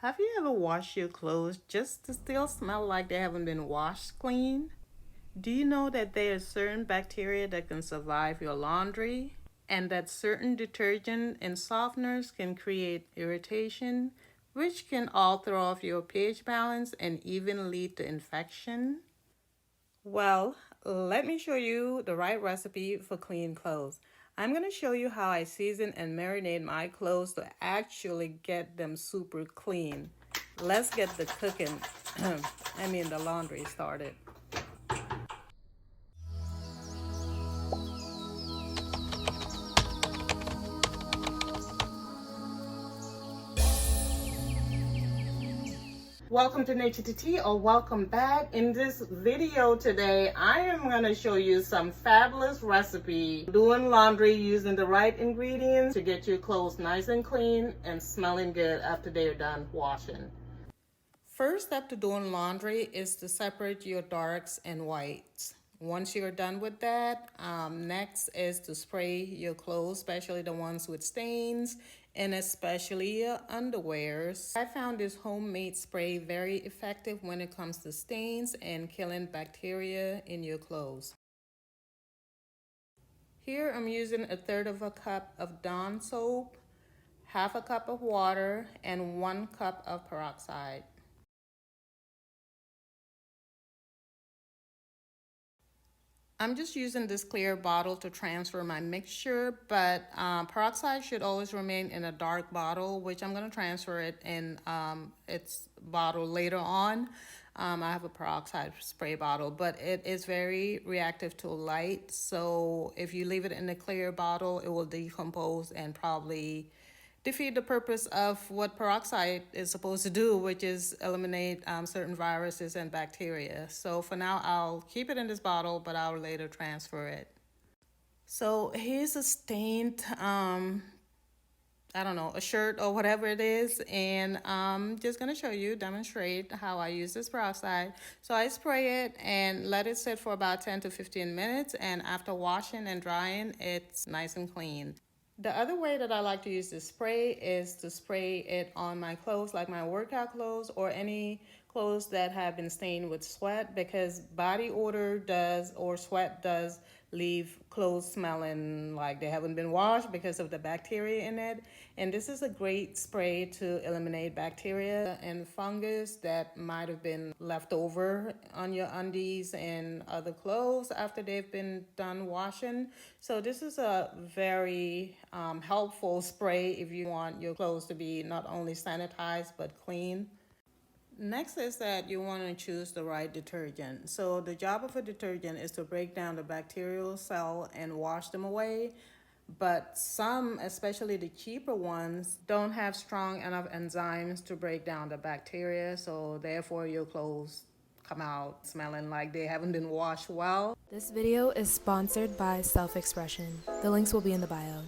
Have you ever washed your clothes just to still smell like they haven't been washed clean? Do you know that there are certain bacteria that can survive your laundry? And that certain detergent and softeners can create irritation, which can all throw off your pH balance and even lead to infection? Well, let me show you the right recipe for clean clothes. I'm going to show you how I season and marinate my clothes to actually get them super clean. Let's get the cooking, the laundry started. Welcome to Nature to Tea, or welcome back. In this video today, I am going to show you some fabulous recipe doing laundry using the right ingredients to get your clothes nice and clean and smelling good after they're done washing. First step to doing laundry is to separate your darks and whites. Once you're done with that, next is to spray your clothes, especially the ones with stains and especially your underwears. I found this homemade spray very effective when it comes to stains and killing bacteria in your clothes. Here I'm using 1/3 of a cup of Dawn soap, half a cup of water, and 1 cup of peroxide. I'm just using this clear bottle to transfer my mixture, but peroxide should always remain in a dark bottle, which I'm going to transfer it in its bottle later on. I have a peroxide spray bottle, but it is very reactive to light. So if you leave it in a clear bottle, it will decompose and probably defeat the purpose of what peroxide is supposed to do, which is eliminate certain viruses and bacteria. So for now, I'll keep it in this bottle, but I'll later transfer it. So here's a stained, I don't know, a shirt or whatever it is. And I'm just going to show you, demonstrate how I use this peroxide. So I spray it and let it sit for about 10 to 15 minutes. And after washing and drying, it's nice and clean. The other way that I like to use this spray is to spray it on my clothes, like my workout clothes or any clothes that have been stained with sweat, because body odor does, or sweat does, leave clothes smelling like they haven't been washed because of the bacteria in it. And this is a great spray to eliminate bacteria and fungus that might have been left over on your undies and other clothes after they've been done washing. So this is a very helpful spray if you want your clothes to be not only sanitized but clean. Next is that you want to choose the right detergent. So the job of a detergent is to break down the bacterial cell and wash them away. But some, especially the cheaper ones, don't have strong enough enzymes to break down the bacteria. So therefore your clothes come out smelling like they haven't been washed well. This video is sponsored by Self Expression. The links will be in the bio.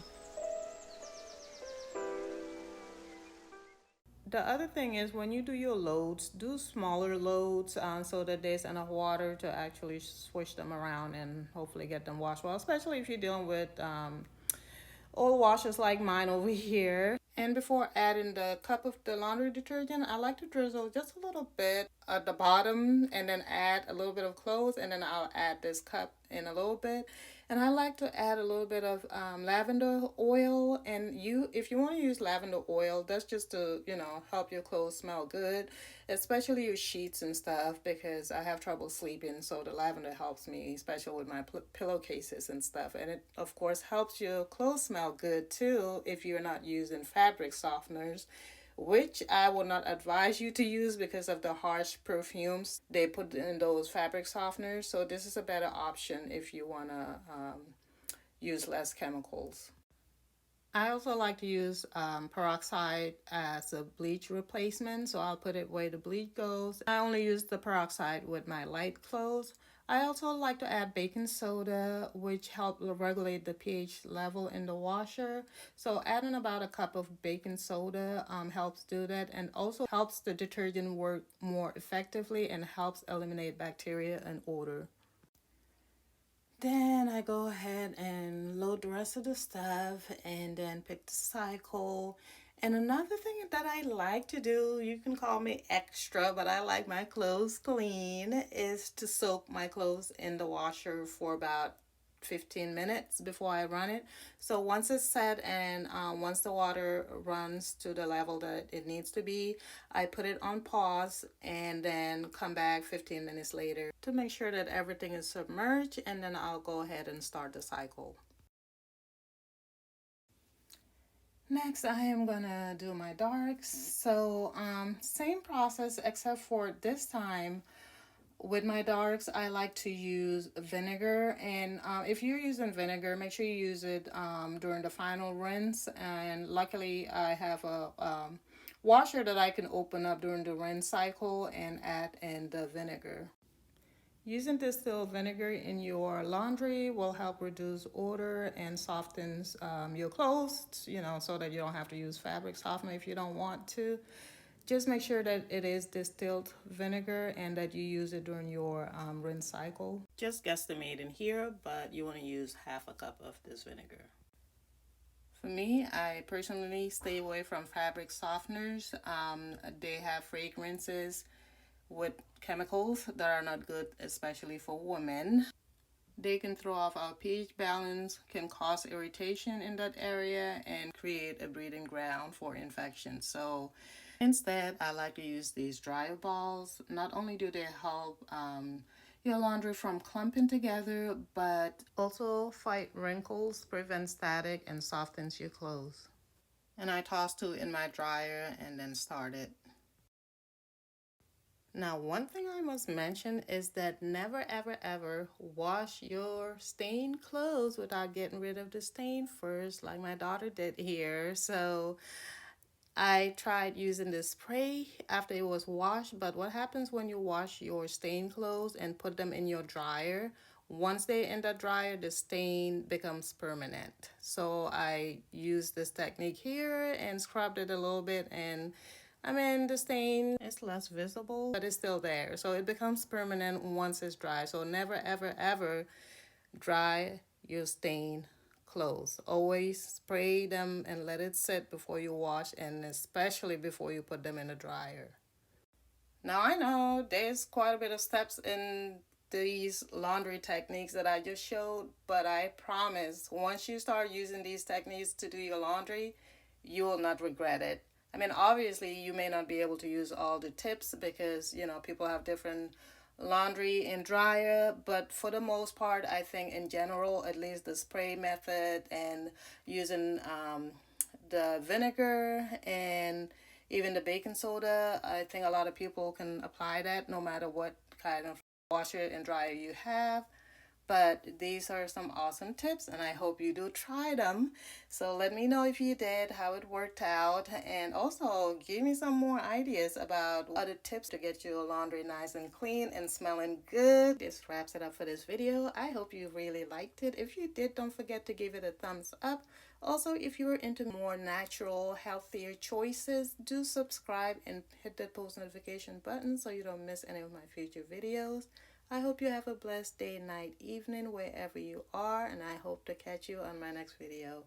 The other thing is, when you do your loads, do smaller loads so that there's enough water to actually swish them around and hopefully get them washed well, especially if you're dealing with old washers like mine over here. And before adding the cup of the laundry detergent, I like to drizzle just a little bit at the bottom and then add a little bit of clothes, and then I'll add this cup in a little bit. And I like to add a little bit of lavender oil. And if you want to use lavender oil, that's just to, help your clothes smell good, especially your sheets and stuff, because I have trouble sleeping. So the lavender helps me, especially with my pillowcases and stuff. And it, of course, helps your clothes smell good too if you're not using fabric softeners, which I will not advise you to use because of the harsh perfumes they put in those fabric softeners. So this is a better option if you want to use less chemicals. I also like to use peroxide as a bleach replacement, so I'll put it where the bleach goes. I only use the peroxide with my light clothes. I also like to add baking soda, which help regulate the pH level in the washer. So adding about a cup of baking soda helps do that, and also helps the detergent work more effectively and helps eliminate bacteria and odor. Then I go ahead and load the rest of the stuff and then pick the cycle And another thing that I like to do, you can call me extra, but I like my clothes clean, is to soak my clothes in the washer for about 15 minutes before I run it. So once it's set and once the water runs to the level that it needs to be, I put it on pause and then come back 15 minutes later to make sure that everything is submerged, and then I'll go ahead and start the cycle. Next, I am gonna do my darks. So, same process except for this time with my darks, I like to use vinegar. And if you're using vinegar, make sure you use it during the final rinse. And luckily, I have a washer that I can open up during the rinse cycle and add in the vinegar. Using distilled vinegar in your laundry will help reduce odor and softens your clothes, so that you don't have to use fabric softener if you don't want to. Just make sure that it is distilled vinegar and that you use it during your rinse cycle. Just guesstimating here, but you want to use half a cup of this vinegar. For me, I personally stay away from fabric softeners. They have fragrances with chemicals that are not good, especially for women. They can throw off our pH balance, can cause irritation in that area, and create a breeding ground for infection. So instead, I like to use these dryer balls. Not only do they help your laundry from clumping together, but also fight wrinkles, prevent static, and softens your clothes. And I toss two in my dryer and then start it. Now, one thing I must mention is that never, ever, ever wash your stained clothes without getting rid of the stain first, like my daughter did here. So I tried using this spray after it was washed, but what happens when you wash your stained clothes and put them in your dryer? Once they're in the dryer, the stain becomes permanent. So I used this technique here and scrubbed it a little bit, and the stain is less visible, but it's still there. So it becomes permanent once it's dry. So never, ever, ever dry your stained clothes. Always spray them and let it sit before you wash, and especially before you put them in the dryer. Now I know there's quite a bit of steps in these laundry techniques that I just showed, but I promise once you start using these techniques to do your laundry, you will not regret it. Obviously, you may not be able to use all the tips because, people have different laundry and dryer, but for the most part, I think in general, at least the spray method and using the vinegar and even the baking soda, I think a lot of people can apply that no matter what kind of washer and dryer you have. But these are some awesome tips, and I hope you do try them. So let me know if you did, how it worked out, and also give me some more ideas about other tips to get your laundry nice and clean and smelling good. This wraps it up for this video. I hope you really liked it. If you did, don't forget to give it a thumbs up. Also, if you're into more natural, healthier choices, do subscribe and hit the post notification button so you don't miss any of my future videos. I hope you have a blessed day, night, evening, wherever you are, and I hope to catch you on my next video.